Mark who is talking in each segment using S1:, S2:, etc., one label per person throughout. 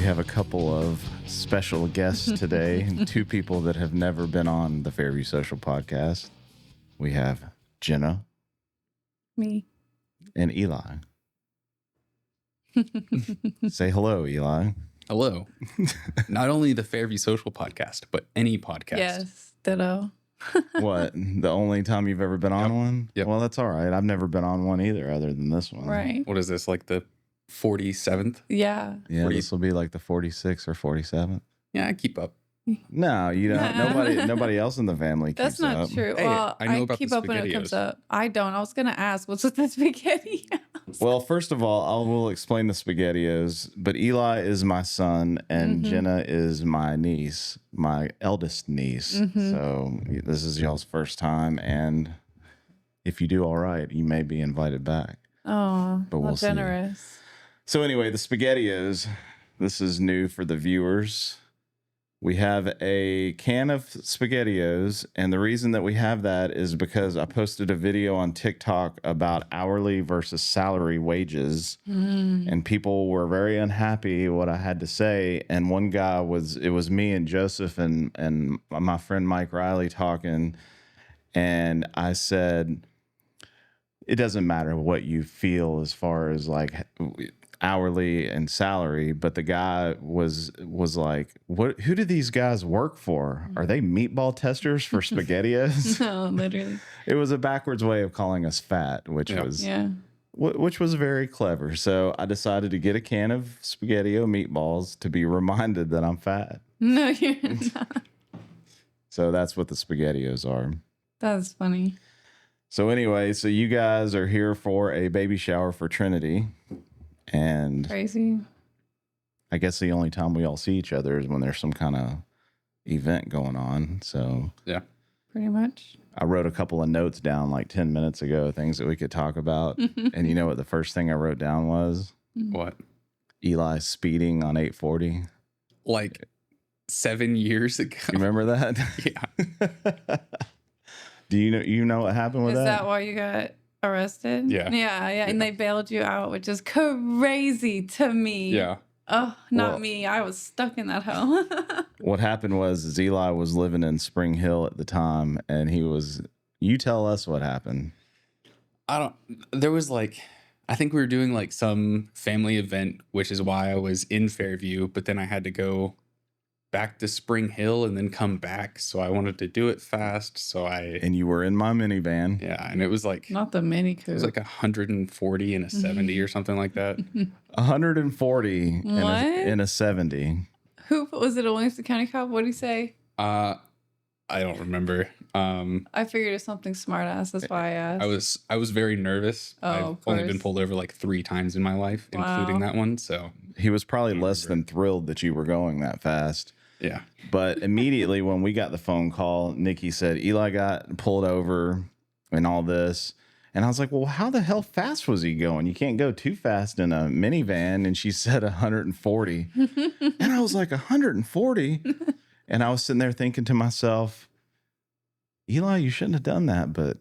S1: have a couple of special guests today, two people that have never been on the Fairview Social Podcast. We have Jenna.
S2: Me.
S1: And Eli. Say hello, Eli.
S3: Hello. Not only the Fairview Social Podcast, but any podcast.
S2: Yes, ditto.
S1: What? The only time you've ever been on one?
S3: Yep.
S1: Well, that's all right. I've never been on one either, other than this one.
S2: Right.
S3: What is this, like the 47th?
S2: Yeah.
S1: Yeah,
S3: 40.
S1: this will be like the 46th or 47th.
S3: Yeah, I keep up.
S1: No, you don't. Nobody else in the family keeps
S2: That's not
S1: up.
S2: true.
S3: Hey,
S2: Well,
S3: I know about
S2: keep
S3: the
S2: up when it comes
S3: SpaghettiOs.
S2: up. I don't. I was going to ask, what's with the spaghetti?
S1: Well, first of all, I will explain the SpaghettiOs, but Eli is my son and Jenna is my niece, my eldest niece. So this is y'all's first time, and if you do all right, you may be invited back.
S2: Oh,
S1: But we'll see.
S2: generous.
S1: So anyway, the SpaghettiOs, this is new for the viewers. We have a can of SpaghettiOs, and the reason that we have that is because I posted a video on TikTok about hourly versus salary wages, and people were very unhappy what I had to say. And one guy it was me and Joseph and my friend Mike Riley talking, and I said, it doesn't matter what you feel as far as like hourly and salary, but the guy was like, "What? Who do these guys work for? Are they meatball testers for SpaghettiOs?"
S2: No, literally.
S1: It was a backwards way of calling us fat, which
S2: Yeah.
S1: which was very clever. So I decided to get a can of SpaghettiO meatballs to be reminded that I'm fat.
S2: No, you're not.
S1: So that's what the SpaghettiOs are.
S2: That's funny.
S1: So anyway, so you guys are here for a baby shower for Trinity. And
S2: Crazy.
S1: I guess the only time we all see each other is when there's some kind of event going on. So
S3: Yeah.
S2: Pretty much.
S1: I wrote a couple of notes down like 10 minutes ago, things that we could talk about. And you know what the first thing I wrote down was?
S3: What?
S1: Eli speeding on 840.
S3: Like 7 years ago.
S1: You remember that?
S3: Yeah.
S1: Do you know what happened with
S2: Is
S1: that?
S2: that why you got arrested?
S3: Yeah.
S2: Yeah. And they bailed you out, which is crazy to me.
S3: Yeah.
S2: Oh, not
S1: Well-
S2: me. I was stuck in that hell.
S1: What happened was Eli was living in Spring Hill at the time, and you tell us what happened.
S3: There was like, I think we were doing like some family event, which is why I was in Fairview, but then I had to go back to Spring Hill and then come back. So I wanted to do it fast. So
S1: And you were in my minivan.
S3: yeah. And it was like,
S2: Not the mini
S3: it
S2: coupe.
S3: was like 140 and a 70 or something like that.
S1: 140
S2: What?
S1: in a 70.
S2: Who was it? A Williamson County cop? What did he say?
S3: I don't remember.
S2: I figured it's something smart ass. That's why I asked.
S3: I was very nervous.
S2: Oh,
S3: I've
S2: of
S3: only
S2: course.
S3: been pulled over like 3 times in my life,
S2: Wow.
S3: including that one. So
S1: He was probably less than thrilled that you were going that fast.
S3: yeah.
S1: But immediately when we got the phone call, Nikki said Eli got pulled over and all this. And I was like, well, how the hell fast was he going? You can't go too fast in a minivan. And she said 140. And I was like, 140? And I was sitting there thinking to myself, Eli, you shouldn't have done that. But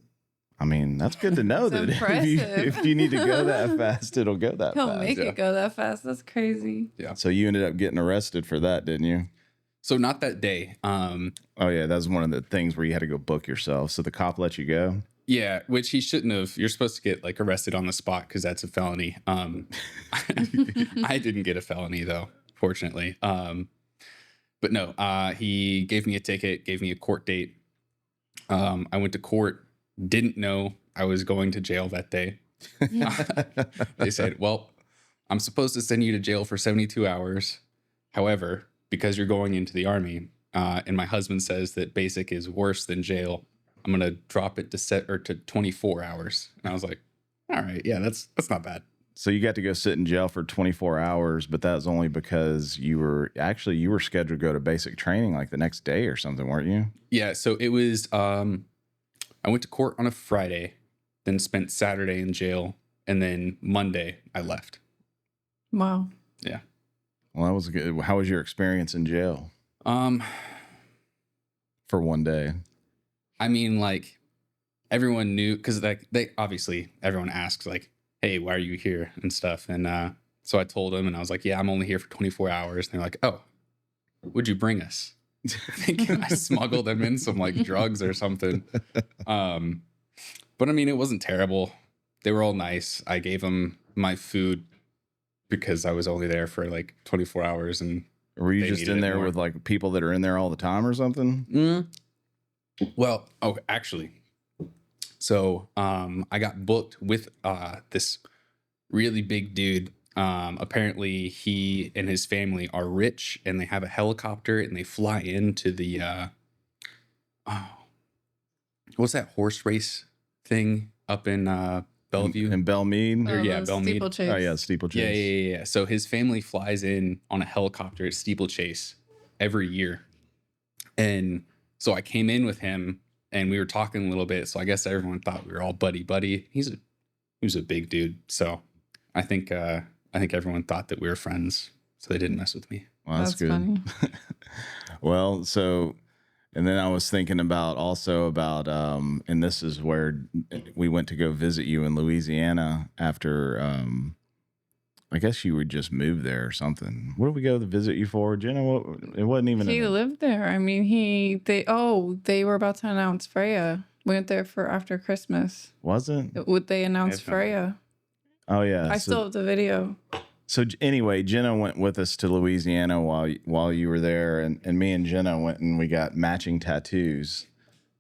S1: I mean, that's good to know
S2: That's
S1: that
S2: impressive.
S1: if you need to go that fast, it'll go that
S2: He'll
S1: fast.
S2: make
S3: yeah.
S2: it go that fast. That's crazy.
S1: So you ended up getting arrested for that, didn't you?
S3: So not that day.
S1: Oh, yeah. That was one of the things where you had to go book yourself. So the cop let you go.
S3: Yeah, which he shouldn't have. You're supposed to get like arrested on the spot because that's a felony. I didn't get a felony though, fortunately. But no, he gave me a ticket, gave me a court date. I went to court, didn't know I was going to jail that day. They said, well, I'm supposed to send you to jail for 72 hours. However, because you're going into the Army, and my husband says that basic is worse than jail, I'm going to drop it to 24 hours. And I was like, all right, yeah, that's not bad.
S1: So you got to go sit in jail for 24 hours, but that was only because you were scheduled to go to basic training like the next day or something, weren't you?
S3: Yeah, so it was, I went to court on a Friday, then spent Saturday in jail, and then Monday I left.
S2: Wow.
S3: Yeah.
S1: Well, that was good. How was your experience in jail for one day?
S3: I mean, like, everyone knew, because like they obviously everyone asks like, hey, why are you here and stuff, and So I told them, and I was like, yeah, I'm only here for 24 hours. And they're like, oh, what'd you bring us? Thinking I smuggled them in some like drugs or something. But I mean, it wasn't terrible. They were all nice. I gave them my food because I was only there for like 24 hours. And
S1: Were you
S3: they
S1: just
S3: needed
S1: in
S3: it
S1: there
S3: more.
S1: with like people that are in there all the time or something?
S3: Well, oh, actually, so I got booked with this really big dude. Apparently, he and his family are rich, and they have a helicopter, and they fly into the oh, what's that horse race thing up in Bellevue?
S1: In Belmead?
S3: Or, yeah,
S2: the
S3: Belmead.
S2: steeplechase.
S1: Oh, yeah, steeplechase.
S3: Yeah. So his family flies in on a helicopter at steeplechase every year. And so I came in with him and we were talking a little bit. So I guess everyone thought we were all buddy. He was a big dude. So I think everyone thought that we were friends. So they didn't mess with me.
S1: Well, that's good.
S2: Funny.
S1: Well, so, and then I was thinking about and this is where we went to go visit you in Louisiana after, I guess you would just move there or something. What did we go to visit you for, Jenna? It wasn't even.
S2: He lived there. I mean, they were about to announce Freya. We went there for after Christmas.
S1: Wasn't?
S2: Would they announce Freya?
S1: Oh yeah.
S2: I still have the video.
S1: So anyway, Jenna went with us to Louisiana while you were there, and me and Jenna went and we got matching tattoos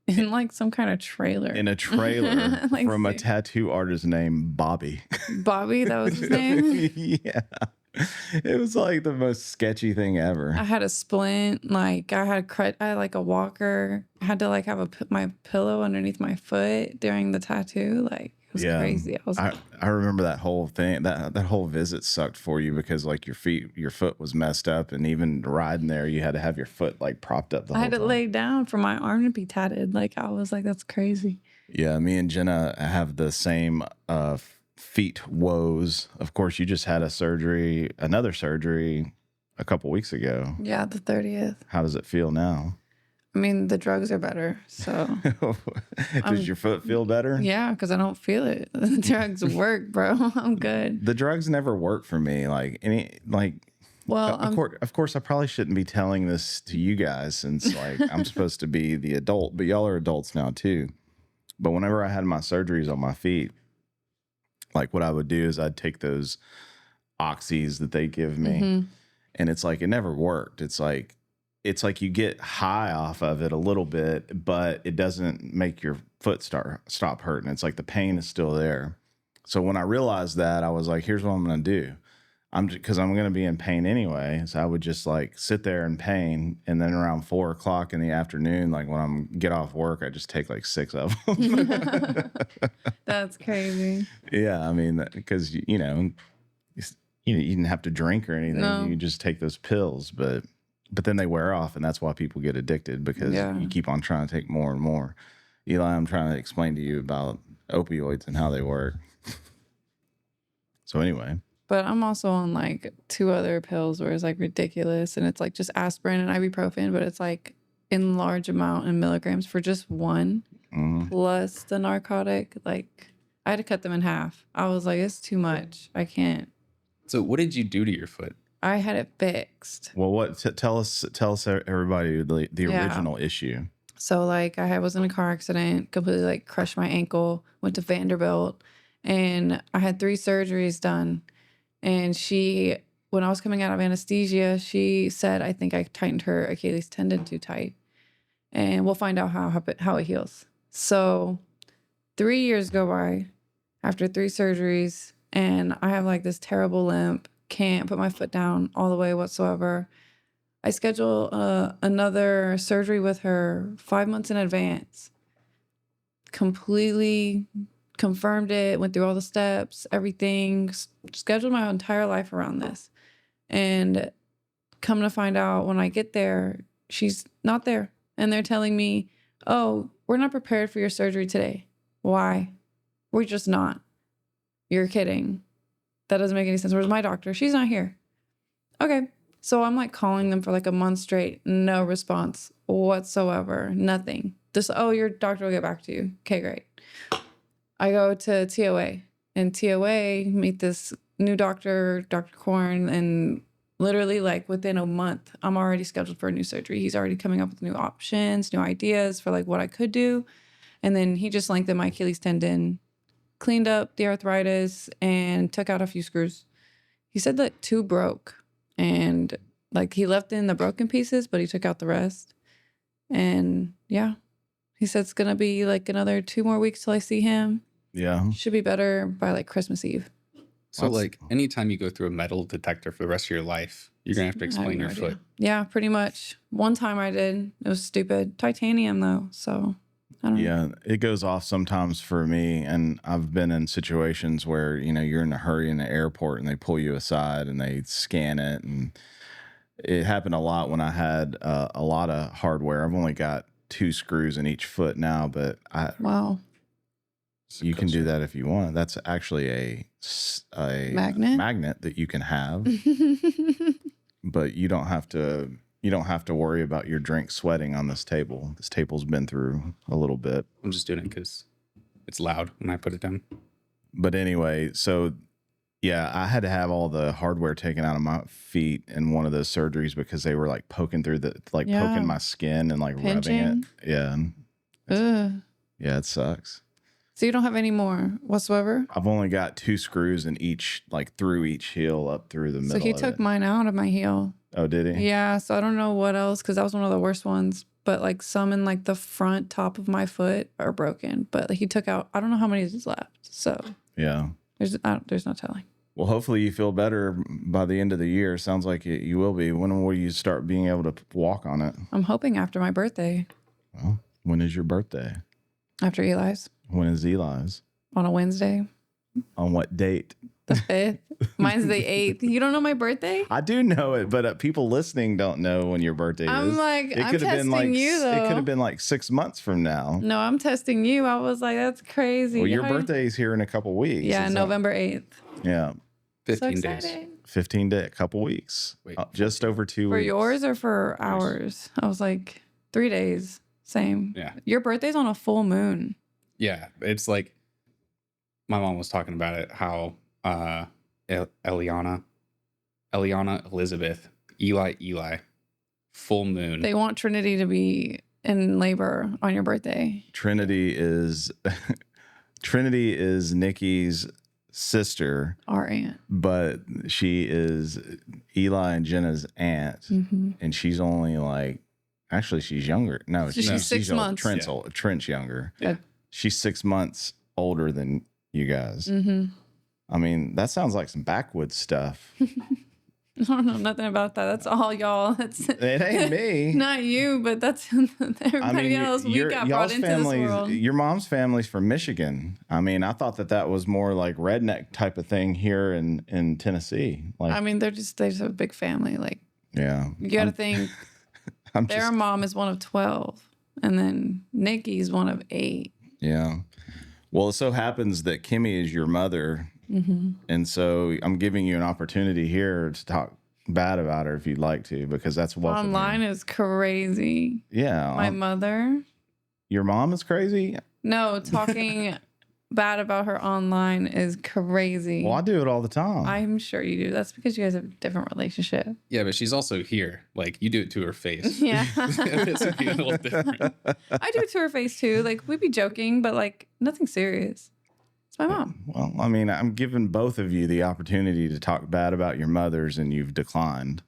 S2: In like some kind of trailer.
S1: in a trailer
S2: Like,
S1: from a tattoo artist named Bobby.
S2: Bobby, that was his name.
S1: Yeah. It was like the most sketchy thing ever.
S2: I had a splint, like I had like a walker. I had to like have my pillow underneath my foot during the tattoo. Like it was crazy.
S1: I remember that whole thing. That whole visit sucked for you because like your foot was messed up, and even riding there, you had to have your foot like propped up the whole
S2: I had to
S1: time.
S2: lay down for my arm to be tatted. Like I was like, that's crazy.
S1: Yeah, me and Jenna have the same feet woes. Of course, you just had another surgery a couple weeks ago.
S2: Yeah, the 30th.
S1: How does it feel now?
S2: I mean, the drugs are better. So
S1: Does your foot feel better?
S2: yeah, because I don't feel it. The drugs work, bro. I'm good.
S1: The drugs never work for me.
S2: Well,
S1: of course, I probably shouldn't be telling this to you guys since like I'm supposed to be the adult, but y'all are adults now too. But whenever I had my surgeries on my feet, like what I would do is I'd take those oxys that they give me, and it's like it never worked. It's like you get high off of it a little bit, but it doesn't make your foot stop hurting. It's like the pain is still there. So when I realized that, I was like, here's what I'm going to do. Because I'm going to be in pain anyway. So I would just like sit there in pain. And then around 4:00 in the afternoon, like when I'm get off work, I just take like 6 of them.
S2: that's crazy.
S1: Yeah. I mean, because, you didn't have to drink or anything.
S2: No.
S1: You just take those pills, but then they wear off. And that's why people get addicted because you keep on trying to take more and more. Eli, I'm trying to explain to you about opioids and how they work. So anyway.
S2: But I'm also on like 2 other pills where it's like ridiculous. And it's like just aspirin and ibuprofen, but it's like in large amount in milligrams for just one plus the narcotic. Like I had to cut them in half. I was like, it's too much. I can't.
S3: So what did you do to your foot?
S2: I had it fixed.
S1: Well, tell us everybody the original issue.
S2: So like I was in a car accident, completely like crushed my ankle, went to Vanderbilt, and I had 3 surgeries done. And when I was coming out of anesthesia, she said, I think I tightened her Achilles tendon too tight. And we'll find out how it heals. So 3 years go by after 3 surgeries, and I have like this terrible limp, can't put my foot down all the way whatsoever. I schedule another surgery with her 5 months in advance. Completely confirmed it, went through all the steps, everything, scheduled my entire life around this. And come to find out when I get there, she's not there. And they're telling me, oh, we're not prepared for your surgery today. Why? We're just not. You're kidding. That doesn't make any sense. Where's my doctor? She's not here. Okay. So I'm like calling them for like a month straight. No response whatsoever. Nothing. Just, oh, your doctor will get back to you. Okay, great. I go to TOA, and TOA meet this new doctor, Dr. Korn, and literally like within a month, I'm already scheduled for a new surgery. He's already coming up with new options, new ideas for like what I could do. And then he just lengthened my Achilles tendon, cleaned up the arthritis, and took out a few screws. He said that 2 broke, and like he left in the broken pieces, but he took out the rest. And yeah, he said it's going to be like another 2 more weeks till I see him.
S1: Yeah.
S2: Should be better by like Christmas Eve.
S3: So like anytime you go through a metal detector for the rest of your life, you're gonna have to
S2: I have
S3: explain
S2: no
S3: your
S2: idea.
S3: foot.
S2: Yeah, pretty much. One time I did. It was stupid. Titanium though, so I don't know.
S1: Yeah, it goes off sometimes for me. And I've been in situations where, you're in a hurry in the airport and they pull you aside and they scan it. And it happened a lot when I had a lot of hardware. I've only got 2 screws in each foot now, but
S2: Wow.
S1: you can do that if you want. That's actually a magnet that you can have, but you don't have to worry about your drink sweating on this table. This table's been through a little bit.
S3: I'm just doing it because it's loud when I put it down.
S1: But anyway, so yeah, I had to have all the hardware taken out of my feet in one of those surgeries because they were like poking through poking my skin and like rubbing
S2: Pinching?
S1: it. Yeah.
S2: Ugh.
S1: Yeah, it sucks.
S2: So you don't have any more whatsoever?
S1: I've only got 2 screws in each, like through each heel up through the middle.
S2: So he
S1: of
S2: took
S1: it.
S2: mine out of my heel.
S1: Oh, did he?
S2: Yeah, so I don't know what else because that was one of the worst ones. But like some in like the front top of my foot are broken. But he took out, I don't know how many is left. So
S1: Yeah.
S2: there's no telling.
S1: Well, hopefully you feel better by the end of the year. Sounds like you will be. When will you start being able to walk on it?
S2: I'm hoping after my birthday,
S1: Well, when is your birthday?
S2: after Eli's,
S1: When is Eli's?
S2: on a Wednesday,
S1: On what date?
S2: the 5th. Mine's the 8th. You don't know my birthday?
S1: I do know it, but people listening don't know when your birthday
S2: I'm
S1: is.
S2: like, I'm
S1: could have
S2: testing
S1: been like
S2: you, though.
S1: It could have been like 6 months from now.
S2: No, I'm testing you. I was like, that's crazy.
S1: Well, your
S2: How do you-
S1: birthday is here in a couple weeks.
S2: Yeah,
S1: It's
S2: November 8th.
S1: Yeah,
S3: 15
S2: so
S3: days.
S2: excited.
S1: 15 days, a couple weeks.
S3: Wait,
S1: Just over 2
S2: For
S1: weeks.
S2: yours or for ours? I was like, 3 days. Same.
S3: Yeah.
S2: Your birthday's on a full moon.
S3: Yeah. It's like my mom was talking about it, how Eliana, Elizabeth, Eli, full moon.
S2: They want Trinity to be in labor on your birthday.
S1: Trinity is Nikki's sister,
S2: Our aunt.
S1: but she is Eli and Jenna's aunt,
S2: Mm-hmm.
S1: and she's only like, actually, she's younger. No,
S2: So she's 6
S1: old.
S2: months.
S1: Trent's younger.
S3: Yeah.
S1: She's 6 months older than you guys.
S2: Mm-hmm.
S1: I mean, that sounds like some backwoods stuff.
S2: I don't know nothing about that. That's all y'all. That's
S1: It ain't me.
S2: not you, but that's everybody else. We got brought into this world.
S1: Your mom's family's from Michigan. I mean, I thought that was more like redneck type of thing here in Tennessee. Like,
S2: I mean, they're just a big family. Like,
S1: yeah,
S2: you got to think
S1: I'm
S2: their
S1: just,
S2: mom is one of 12, and then Nikki's one of 8.
S1: yeah. Well, it so happens that Kimmy is your mother,
S2: Mm-hmm.
S1: and so I'm giving you an opportunity here to talk bad about her if you'd like to, because that's welcome.
S2: Online
S1: here.
S2: is crazy.
S1: Yeah,
S2: My mother.
S1: your mom is crazy.
S2: No, talking bad about her online is crazy.
S1: Well, I do it all the time.
S2: I'm sure you do. That's because you guys have a different relationship.
S3: Yeah, but she's also here. Like, you do it to her face.
S2: Yeah.
S3: This would be a little different.
S2: I do it to her face too. Like, we'd be joking, but like nothing serious. It's my mom.
S1: Well, I mean, I'm giving both of you the opportunity to talk bad about your mothers, and you've declined.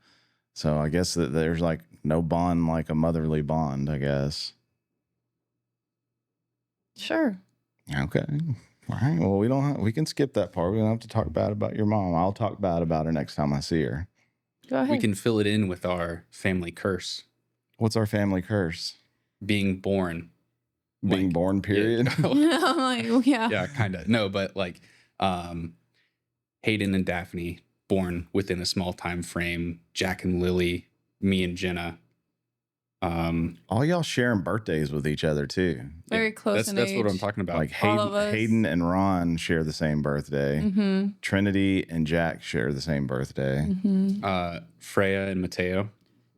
S1: So I guess that there's like no bond like a motherly bond, I guess.
S2: Sure.
S1: Okay. All right. Well, we can skip that part. We don't have to talk bad about your mom. I'll talk bad about her next time I see her.
S2: Go ahead.
S3: We can fill it in with our family curse.
S1: What's our family curse?
S3: Being born.
S1: Being
S3: Like,
S1: born, period.
S3: Yeah,
S2: I'm like, well, yeah.
S3: yeah, kind of. No, but like Hayden and Daphne born within a small time frame. Jack and Lily, me and Jenna.
S1: All y'all sharing birthdays with each other too.
S2: Very close in
S3: That's
S2: age.
S3: what I'm talking about.
S1: Like
S2: All of us.
S1: Hayden and Ron share the same birthday.
S2: Mm-hmm.
S1: Trinity and Jack share the same birthday.
S2: Mm-hmm.
S3: Freya and Mateo.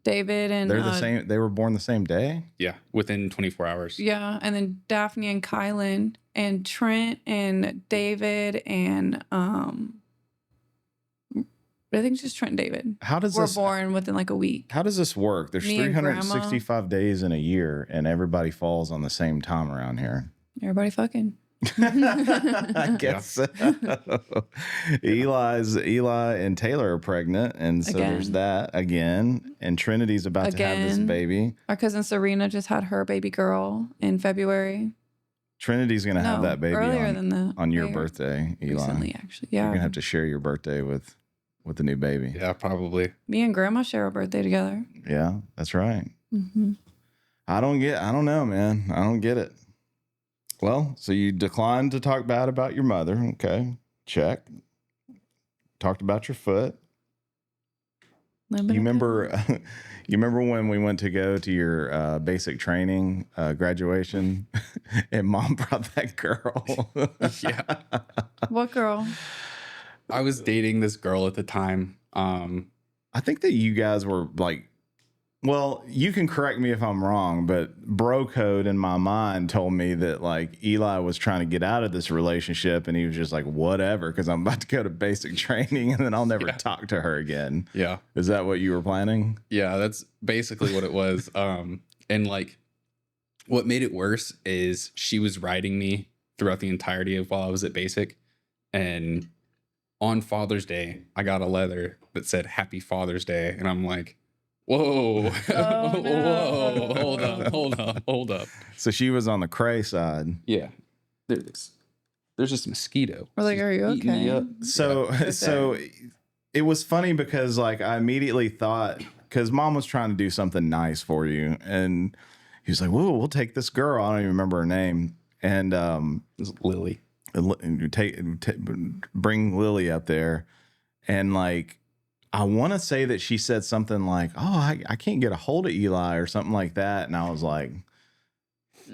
S2: David and
S1: They're the same. They were born the same day.
S3: Yeah, within 24 hours.
S2: Yeah, and then Daphne and Kylan and Trent and David and I think just Trent and David.
S1: How does
S2: We're
S1: this
S2: born within like a week.
S1: How does this work? There's
S2: Me and Grandma.
S1: 365 days in a year, and everybody falls on the same time around here.
S2: Everybody fucking.
S1: I guess so. Eli and Taylor are pregnant, and so there's
S2: Again.
S1: that again. And Trinity's about to have this
S2: Again.
S1: baby.
S2: Our cousin Serena just had her baby girl in February.
S1: Trinity's gonna have that baby
S2: earlier than that.
S1: on your
S2: Way
S1: birthday, Eli.
S2: Recently, actually.
S1: You're
S2: Yeah.
S1: gonna have to share your birthday with the new baby.
S3: Yeah, probably.
S2: Me and Grandma share a birthday together.
S1: Yeah, that's right.
S2: Mm-hmm.
S1: I don't know, man. I don't get it. Well, so you declined to talk bad about your mother. Okay, check. Talked about your foot. You remember when we went to go to your basic training graduation and Mom brought that girl?
S3: Yeah.
S2: What girl?
S3: I was dating this girl at the time.
S1: I think that you guys were like, well, you can correct me if I'm wrong, but bro code in my mind told me that like Eli was trying to get out of this relationship and he was just like, whatever, because I'm about to go to basic training and then I'll never talk to her again.
S3: Yeah.
S1: Is that what you were planning?
S3: Yeah, that's basically what it was. And like what made it worse is she was riding me throughout the entirety of while I was at basic. And on Father's Day, I got a letter that said Happy Father's Day. And I'm like, whoa,
S2: Oh, no.
S3: whoa, hold up.
S1: So she was on the cray side.
S3: Yeah. There's this mosquito.
S2: We're like, are you
S3: Eating me
S2: okay?
S3: up.
S1: So it was funny because like I immediately thought, because Mom was trying to do something nice for you, and he was like, "Whoa, we'll take this girl." I don't even remember her name, and
S3: It's Lily.
S1: bring Lily up there, and like I want to say that she said something like, "Oh, I can't get a hold of Eli" or something like that, and I was like,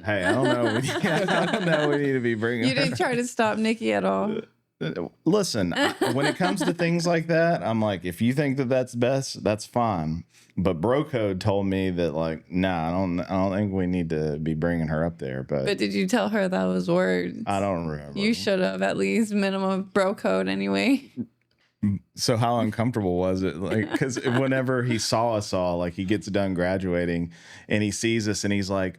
S1: "Hey, I don't know. I don't know. We need to be bringing."
S2: You didn't try to stop Nikki at all.
S1: Listen, when it comes to things like that, I'm like, if you think that that's best, that's fine. But bro code told me that like, nah, I don't think we need to be bringing her up there.
S2: But did you tell her those words?
S1: I don't remember.
S2: You should have at least minimum bro code anyway.
S1: So how uncomfortable was it? Like, because whenever he saw us all, like he gets done graduating and he sees us and he's like,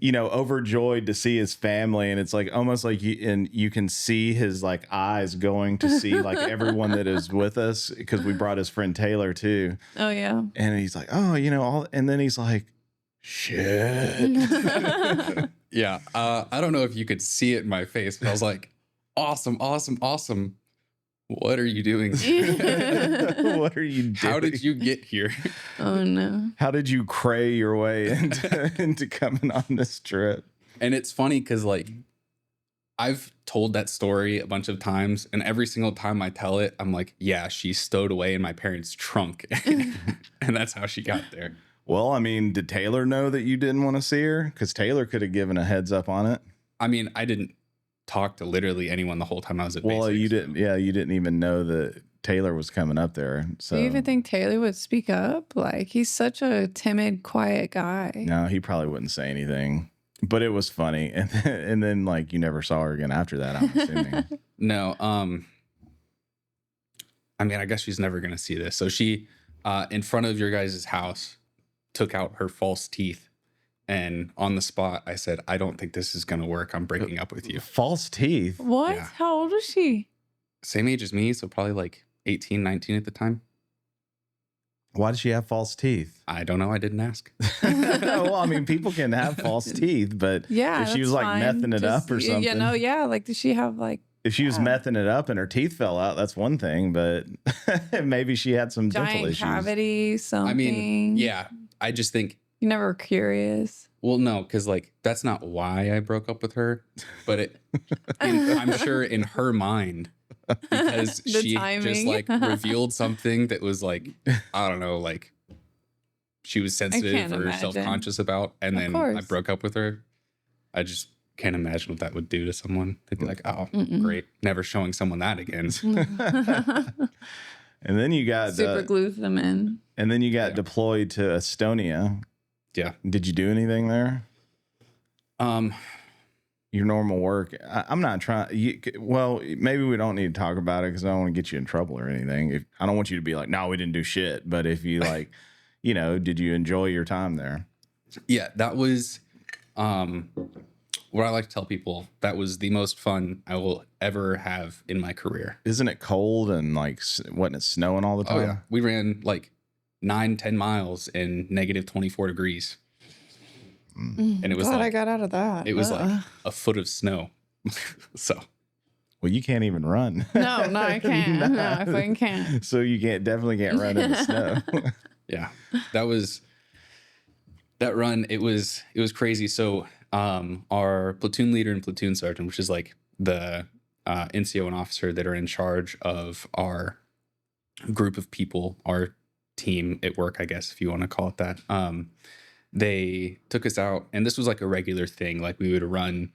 S1: you know, overjoyed to see his family, and it's like almost like you can see his like eyes going to see like everyone that is with us, because we brought his friend Taylor too.
S2: Oh yeah.
S1: And he's like, oh, you know, all, and then he's like, shit.
S3: Yeah. I don't know if you could see it in my face, but I was like, awesome. What are you doing?
S1: What are you doing?
S3: How did you get here?
S2: Oh no.
S1: How did you cray your way into coming on this trip?
S3: And it's funny because like I've told that story a bunch of times, and every single time I tell it, I'm like, yeah, she's stowed away in my parents' trunk. And that's how she got there.
S1: Well, I mean, did Taylor know that you didn't want to see her? Because Taylor could have given a heads up on it.
S3: I mean, I didn't talk to literally anyone the whole time I was at
S1: Well,
S3: basic,
S1: you
S3: so-
S1: didn't. Yeah, you didn't even know that Taylor was coming up there. So
S2: Do you even think Taylor would speak up? Like he's such a timid, quiet guy.
S1: no, he probably wouldn't say anything. But it was funny, and then like you never saw her again after that. I'm assuming.
S3: No, I mean, I guess she's never gonna see this. So she, in front of your guys' house, took out her false teeth, and on the spot, I said, "I don't think this is gonna work. I'm breaking up with you."
S1: False teeth.
S2: What?
S3: Yeah.
S2: How old was she?
S3: Same age as me, so probably like 18, 19 at the time.
S1: Why does she have false teeth?
S3: I don't know. I didn't ask.
S1: Well, I mean, people can have false teeth, but
S2: Yeah.
S1: if she was
S2: that's
S1: like
S2: fine.
S1: messing it up or something,
S2: Yeah, no, yeah. Like, does she have like
S1: if she was
S2: Yeah.
S1: messing it up and her teeth fell out, that's one thing. But maybe she had some dental
S2: giant
S1: issues.
S2: cavity, something?
S3: I mean, yeah. I just think,
S2: You never were curious.
S3: well, no, because like that's not why I broke up with her, but I'm sure in her mind, because
S2: The
S3: she just
S2: timing.
S3: like revealed something that was like, I don't know, like she was sensitive
S2: can't
S3: or
S2: imagine.
S3: self-conscious about, and
S2: Of
S3: then I
S2: course.
S3: broke up with her. I just can't imagine what that would do to someone. They'd be like, oh,
S2: Mm-mm.
S3: great, never showing someone that again.
S1: And then you got
S2: Super glue them in.
S1: and then you got
S3: Yeah.
S1: deployed to Estonia.
S3: Yeah.
S1: Did you do anything there? your normal work. I'm not trying. Well, maybe we don't need to talk about it because I don't want to get you in trouble or anything. If I don't want you to be like, no, we didn't do shit. But if you like, did you enjoy your time there?
S3: Yeah, that was what I like to tell people. That was the most fun I will ever have in my career.
S1: Isn't it cold and like wasn't it snowing all the time?
S3: Oh yeah, we ran like 9-10 miles in negative 24 degrees. And it was
S2: Glad
S3: like,
S2: I got out of that.
S3: it was like a foot of snow. So
S1: Well, you can't even run.
S2: no, I can't. No, I fucking can't.
S1: So you definitely can't run in the snow.
S3: yeah, that run. It was crazy. So our platoon leader and platoon sergeant, which is like the NCO and officer that are in charge of our group of people, our team at work, I guess, if you want to call it that. They took us out, and this was like a regular thing. Like we would run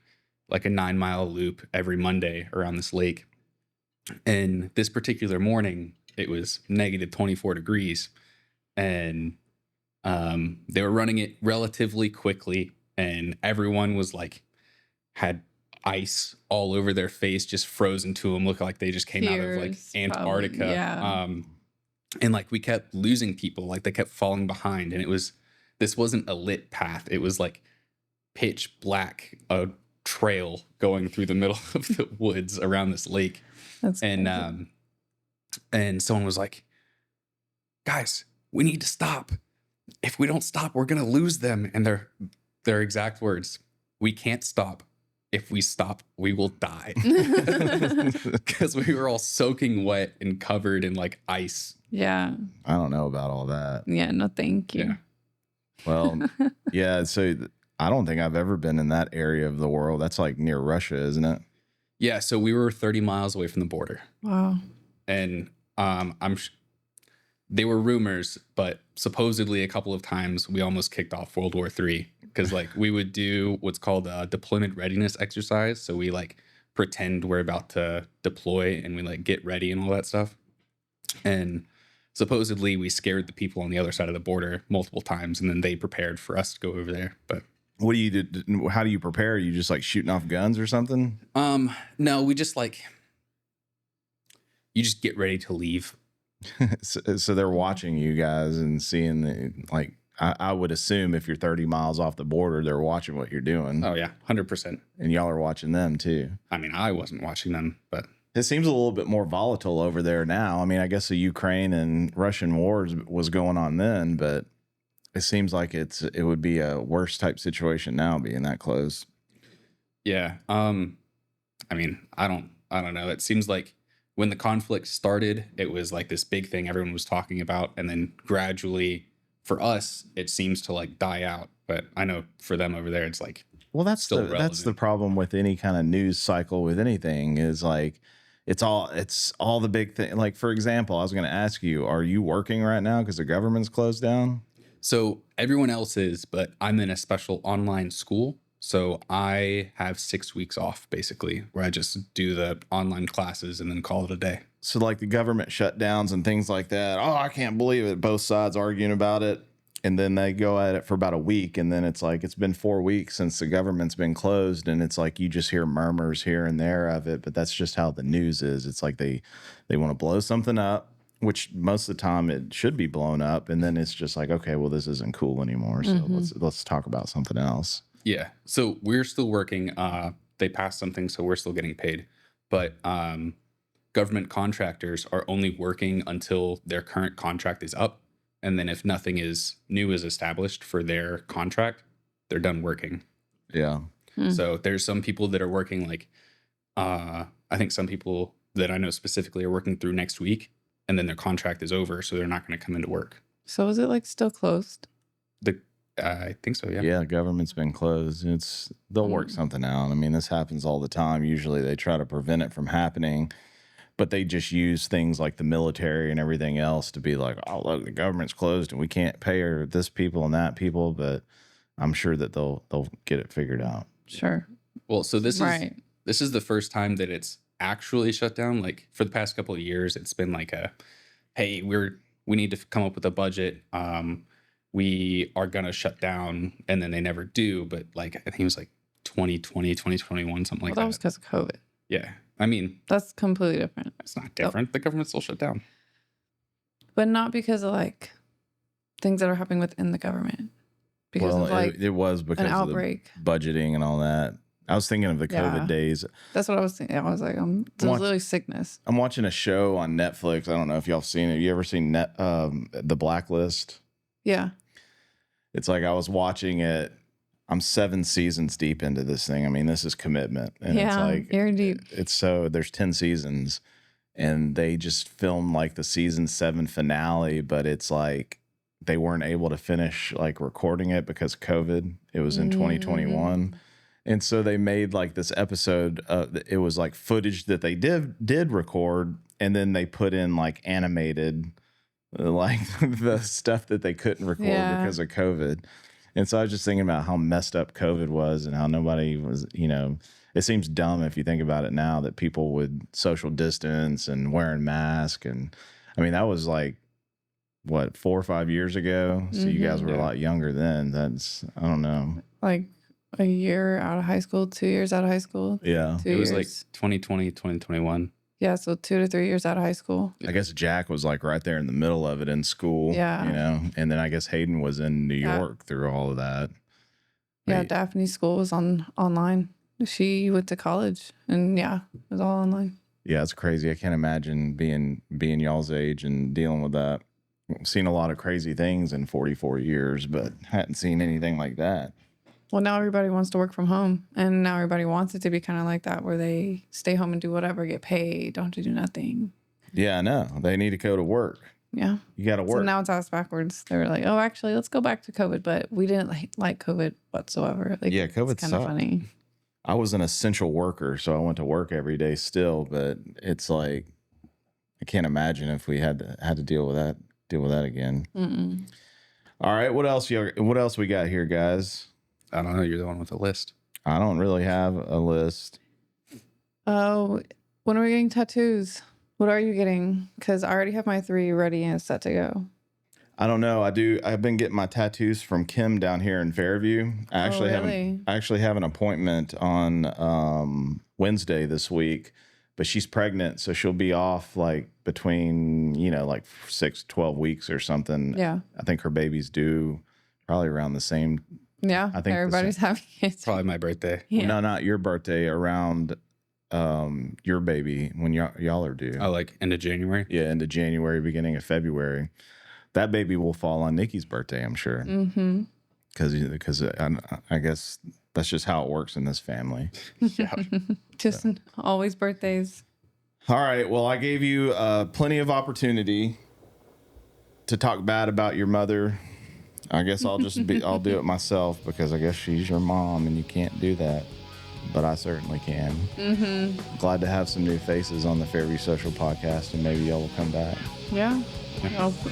S3: like a 9-mile loop every Monday around this lake. And this particular morning, it was negative 24 degrees, and they were running it relatively quickly, and everyone was like had ice all over their face, just frozen to them, looked like they just came out of like
S2: Tears,
S3: Antarctica.
S2: probably, yeah.
S3: And like we kept losing people, like they kept falling behind, and this wasn't a lit path. It was like pitch black, a trail going through the middle of the woods around this lake.
S2: That's
S3: And
S2: crazy.
S3: and someone was like, guys, we need to stop. If we don't stop, we're gonna lose them. And their exact words, we can't stop. If we stop, we will die. Because we were all soaking wet and covered in like ice.
S2: Yeah.
S1: I don't know about all that.
S2: Yeah. No, thank you.
S3: Yeah.
S1: Well, yeah. So I don't think I've ever been in that area of the world. That's like near Russia, isn't it?
S3: Yeah. So we were 30 miles away from the border.
S2: Wow.
S3: And they were rumors, but supposedly a couple of times we almost kicked off World War III, because like we would do what's called a deployment readiness exercise. So we like pretend we're about to deploy and we like get ready and all that stuff. And supposedly we scared the people on the other side of the border multiple times, and then they prepared for us to go over there. But
S1: What do you do? How do you prepare? You just like shooting off guns or something?
S3: no, we just like, you just get ready to leave.
S1: So they're watching you guys and seeing like, I would assume if you're 30 miles off the border, they're watching what you're doing.
S3: Oh yeah, 100%.
S1: And y'all are watching them too.
S3: I mean, I wasn't watching them, but
S1: It seems a little bit more volatile over there now. I mean, I guess the Ukraine and Russian wars was going on then, but it seems like it would be a worse type situation now being that close.
S3: yeah. I mean, I don't know. It seems like when the conflict started, it was like this big thing everyone was talking about, and then gradually, for us, it seems to like die out. But I know for them over there, it's like,
S1: Well, that's
S3: Still
S1: that's the
S3: relevant.
S1: problem with any kind of news cycle with anything is like it's all the big thing. Like, for example, I was going to ask you, are you working right now because the government's closed down?
S3: so everyone else is, but I'm in a special online school. So I have 6 weeks off basically, where I just do the online classes and then call it a day.
S1: So like the government shutdowns and things like that. Oh, I can't believe it. Both sides arguing about it. And then they go at it for about a week. And then it's like, it's been 4 weeks since the government's been closed. And it's like, you just hear murmurs here and there of it. But that's just how the news is. It's like they want to blow something up, which most of the time it should be blown up. And then it's just like, okay, well, this isn't cool anymore. So let's talk about something else.
S3: Yeah. So we're still working. They passed something, so we're still getting paid. But government contractors are only working until their current contract is up. And then if nothing new is established for their contract, they're done working.
S1: Yeah.
S3: So there's some people that are working like, I think some people that I know specifically are working through next week, and then their contract is over, so they're not going to come into work.
S2: So is it like still closed?
S3: I think so, yeah.
S1: Yeah, the government's been closed. They'll work something out. I mean, this happens all the time. Usually they try to prevent it from happening, but they just use things like the military and everything else to be like, oh, look, the government's closed and we can't pay this people and that people. But I'm sure that they'll get it figured out.
S2: Sure.
S3: Well, so this
S2: Right.
S3: is the first time that it's actually shut down. Like for the past couple of years, it's been like hey, we need to come up with a budget. We are gonna shut down, and then they never do. But like I think it was like 2020, 2021, something like
S2: Well, that was
S3: that.
S2: because of COVID.
S3: Yeah. I mean,
S2: That's completely different.
S3: it's not different. The government's still shut down.
S2: But not because of like things that are happening within the government. Because
S1: Well,
S2: of like
S1: it was because
S2: an
S1: of the
S2: outbreak.
S1: budgeting and all that. I was thinking of the COVID
S2: Yeah.
S1: days.
S2: That's what I was thinking. I was like, there's literally sickness.
S1: I'm watching a show on Netflix. I don't know if y'all seen it. You ever seen The Blacklist?
S2: Yeah.
S1: It's like I was watching it. I'm 7 seasons deep into this thing. I mean, this is commitment. And it's
S2: Yeah.
S1: like,
S2: You're deep.
S1: there's 10 seasons and they just filmed like the season 7 finale, but it's like they weren't able to finish like recording it because of COVID. It was in 2021. And so they made like this episode. It was like footage that they did record, and then they put in like animated, like the stuff that they couldn't record because of COVID. And so I was just thinking about how messed up COVID was and how nobody was, it seems dumb if you think about it now that people would social distance and wearing masks. And I mean, that was like, what, 4 or 5 years ago? So you guys were a lot younger then. That's, I don't know.
S2: Like a year out of high school, 2 years out of high school.
S1: Yeah.
S3: It was like 2020, 2021.
S2: Yeah, so 2 to 3 years out of high school.
S1: I guess Jack was like right there in the middle of it in school.
S2: Yeah.
S1: And then I guess Hayden was in New York through all of that.
S2: Yeah,
S1: Wait.
S2: Daphne's school was online. She went to college and it was all online.
S1: Yeah, it's crazy. I can't imagine being y'all's age and dealing with that. I've seen a lot of crazy things in 44 years, but hadn't seen anything like that.
S2: Well, now everybody wants to work from home, and now everybody wants it to be kind of like that, where they stay home and do whatever, get paid, don't have to do nothing.
S1: Yeah, I know. They need to go to work.
S2: Yeah.
S1: You got to work.
S2: So now it's ass backwards. They were like, oh, actually, let's go back to COVID, but we didn't like COVID whatsoever. Like,
S1: Yeah, COVID
S2: it's kind of
S1: sucked.
S2: funny.
S1: I was an essential worker, so I went to work every day still, but it's like I can't imagine if we had to deal with that again.
S2: Mm-mm.
S1: All right, what else we got here, guys?
S3: I don't know. You're the one with the list.
S1: I don't really have a list.
S2: Oh, when are we getting tattoos? What are you getting? Because I already have my 3 ready and set to go.
S1: I don't know. I've been getting my tattoos from Kim down here in Fairview. I actually have an appointment on Wednesday this week, but she's pregnant, so she'll be off like between, like 6, 12 weeks or something.
S2: Yeah.
S1: I think her baby's due probably around the same.
S2: Yeah.
S1: I think
S2: everybody's having it.
S3: Probably my birthday.
S2: Yeah.
S1: No, not your birthday, around your baby when y'all are due.
S3: Oh, like end of January?
S1: Yeah, into January, beginning of February. That baby will fall on Nikki's birthday, I'm sure.
S2: Mm-hmm.
S1: Because I guess that's just how it works in this family.
S3: Yeah.
S2: Just always birthdays.
S1: All right. Well, I gave you plenty of opportunity to talk bad about your mother. I guess I'll do it myself because I guess she's your mom and you can't do that. But I certainly can.
S2: Mm-hmm.
S1: Glad to have some new faces on the Fairview Social Podcast, and maybe y'all will come back.
S2: Yeah.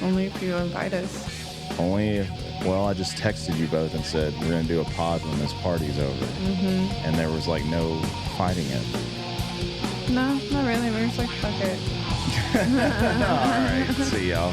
S2: Only if you invite us.
S1: Well, I just texted you both and said we're going to do a pod when this party's over.
S2: Mm-hmm.
S1: And there was like no fighting it.
S2: No, not really. We're just like, fuck it.
S1: All right. See y'all.